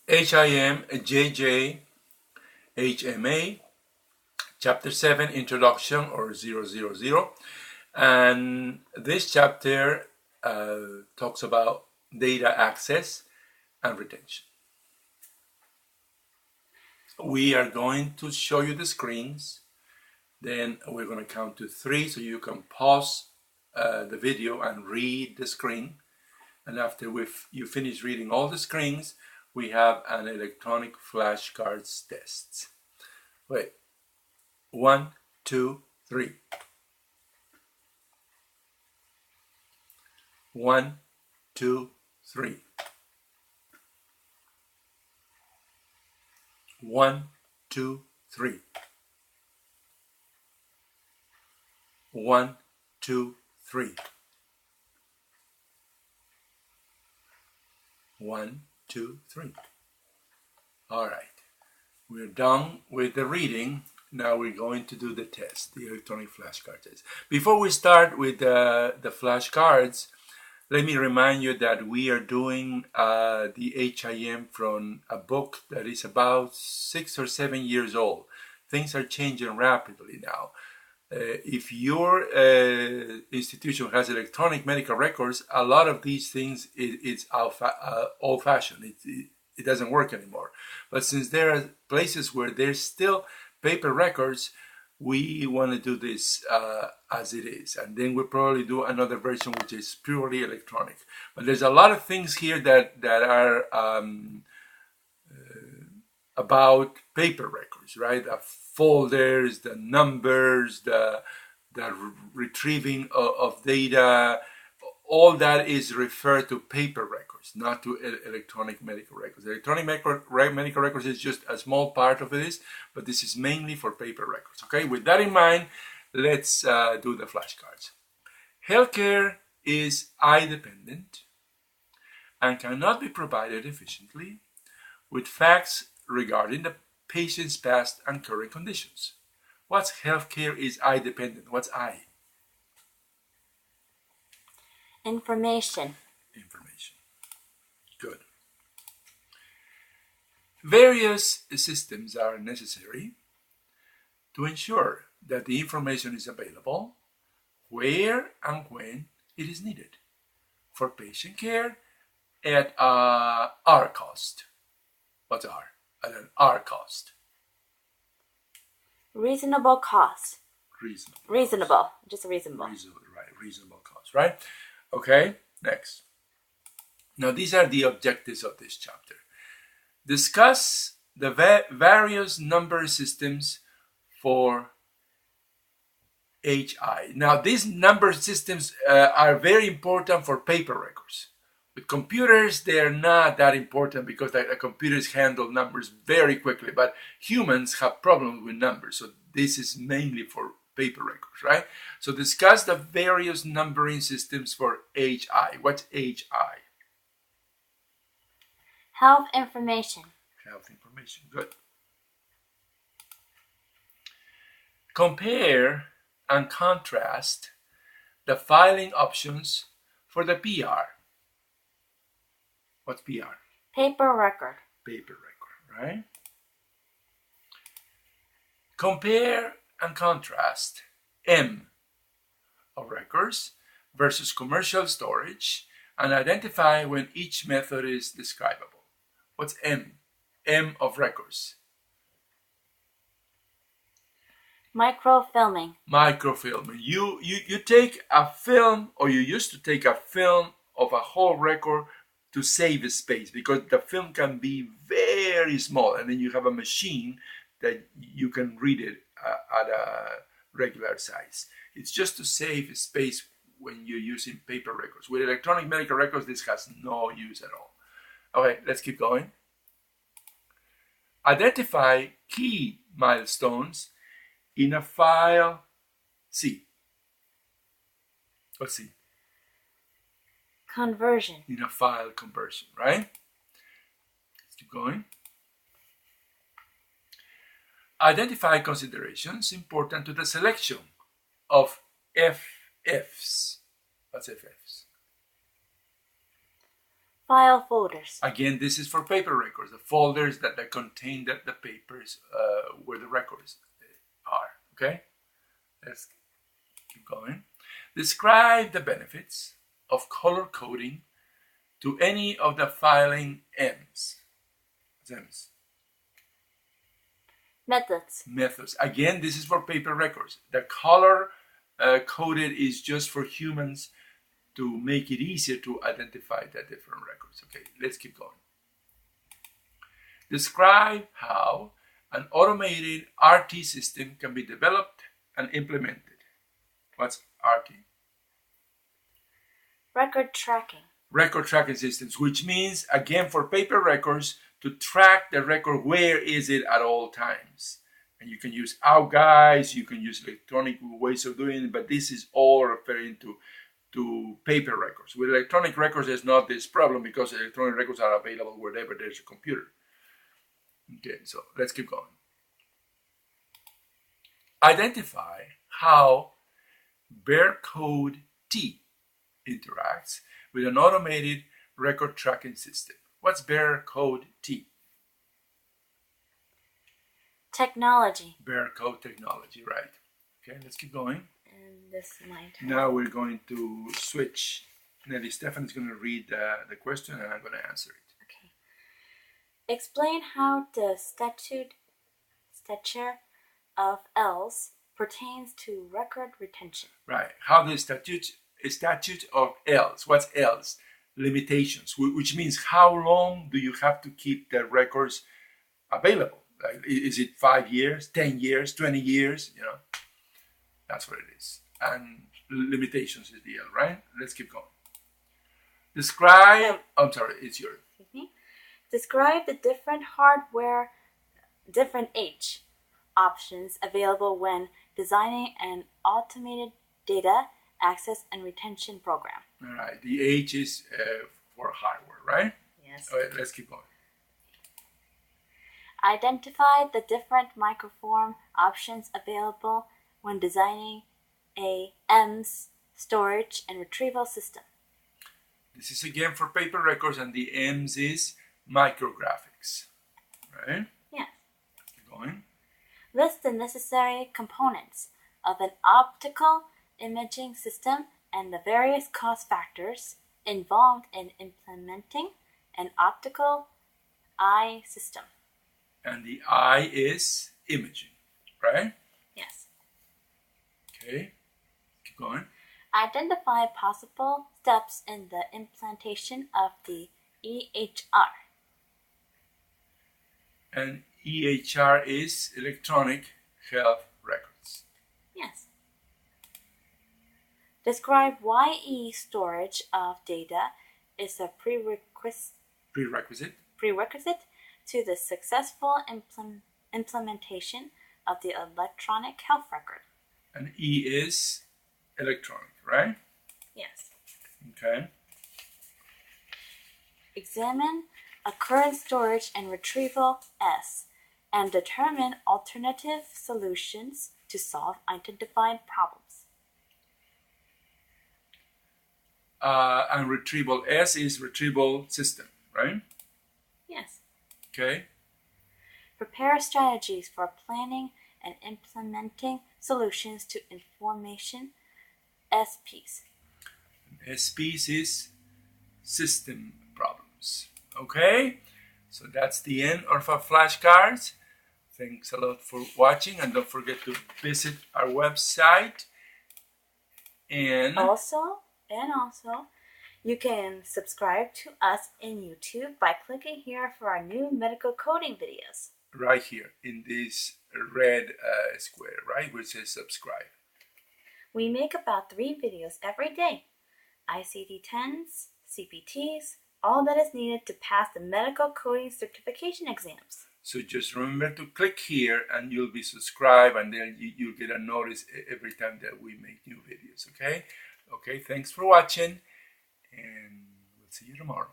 HIM JJ-HMA Chapter 7 Introduction or 000, and this chapter talks about data access and retention. We are going to show you the screens, then we're going to count to 3 so you can pause the video and read the screen, and after you finish reading all the screens, we have an electronic flashcards test. Wait. 1, 2, 3. 1, 2, 3. 1, 2, 3. 1, 2, 3. 1, 2, 3. All right. We're done with the reading. Now we're going to do the test, the electronic flashcard test. Before we start with the flashcards, let me remind you that we are doing the HIM from a book that is about 6 or 7 years old. Things are changing rapidly now. If your institution has electronic medical records, a lot of these things it's old-fashioned. It doesn't work anymore. But since there are places where there's still paper records, we want to do this as it is, and then we'll probably do another version which is purely electronic. But there's a lot of things here that are about paper records, right? The folders, the numbers, the retrieving of data. All that is referred to paper records, not to electronic medical records. Electronic medical records is just a small part of this, but this is mainly for paper records. Okay, with that in mind, let's do the flashcards. Healthcare is eye-dependent and cannot be provided efficiently with facts regarding the patient's past and current conditions. What's healthcare is eye-dependent? What's eye? Information. Good. Various systems are necessary to ensure that the information is available where and when it is needed for patient care at our cost. What's R? At an R cost. Reasonable cost. Reasonable. Just reasonable. Reasonable cost, right? Okay, next. Now, these are the objectives of this chapter. Discuss the various number systems for HI. Now, these number systems are very important for paper records. With computers, they are not that important because the computers handle numbers very quickly, but humans have problems with numbers, so this is mainly for paper records, right? So discuss the various numbering systems for HI. What's HI? Health information. Health information, good. Compare and contrast the filing options for the PR. What's PR? Paper record. Paper record, right? Compare and contrast M of records versus commercial storage and identify when each method is describable. What's M? M of records. Microfilming. Microfilming. You take a film, or you used to take a film of a whole record to save space, because the film can be very small, and then you have a machine that you can read it at a regular size. It's just to save space when you're using paper records. With electronic medical records, this has no use at all. Okay, let's keep going. Identify key milestones in a file C. What's C? Conversion. In a file conversion, right? Let's keep going. Identify considerations important to the selection of FFs. What's FFs? File folders. Again, this is for paper records, the folders that contain the papers where the records are. Okay, let's keep going. Describe the benefits of color coding to any of the filing M's. Methods. Again, this is for paper records. The color coded is just for humans to make it easier to identify the different records. Okay, let's keep going. Describe how an automated RT system can be developed and implemented. What's RT? Record tracking. Record tracking systems, which means, again, for paper records, to track the record, where is it at all times. And you can use out guides, you can use electronic ways of doing it, but this is all referring to paper records. With electronic records, there's not this problem because electronic records are available wherever there's a computer. Okay, so let's keep going. Identify how barcode T interacts with an automated record tracking system. What's barcode T? Technology. Barcode technology, right. Okay, let's keep going. And this is my turn. Now we're going to switch. Nelly Stephan is going to read the question and I'm going to answer it. Okay. Explain how the stature of L's pertains to record retention. Right. How the statute of L's. What's L's? Limitations, which means how long do you have to keep the records available? Like, is it 5 years, 10 years, 20 years? You know, that's what it is. And limitations is the L, right? Let's keep going. Describe. I'm sorry, it's yours. Excuse me. Describe the different H options available when designing an automated data access and retention program. All right. The H is for hardware, right? Yes. All right. Let's keep going. Identify the different microform options available when designing a M's storage and retrieval system. This is again for paper records, and the M's is micrographics, right? Yes. Let's keep going. List the necessary components of an optical imaging system and the various cost factors involved in implementing an optical eye system. And the I is imaging, right? Yes. Okay, keep going. Identify possible steps in the implantation of the EHR. And EHR is electronic health records. Yes. Describe why storage of data is a prerequisite to the successful implementation of the electronic health record. And E is electronic, right? Yes. Okay. Examine a current storage and retrieval S and determine alternative solutions to solve identified problems. And retrieval S is retrieval system, right? Yes. Okay. Prepare strategies for planning and implementing solutions to information SPs. SPs is system problems. Okay, so that's the end of our flashcards. Thanks a lot for watching, and don't forget to visit our website. And also, you can subscribe to us in YouTube by clicking here for our new medical coding videos. Right here in this red square, right, which says subscribe. We make about 3 videos every day. ICD-10s, CPTs, all that is needed to pass the medical coding certification exams. So just remember to click here and you'll be subscribed, and then you'll get a notice every time that we make new videos, okay? Okay, thanks for watching, and we'll see you tomorrow.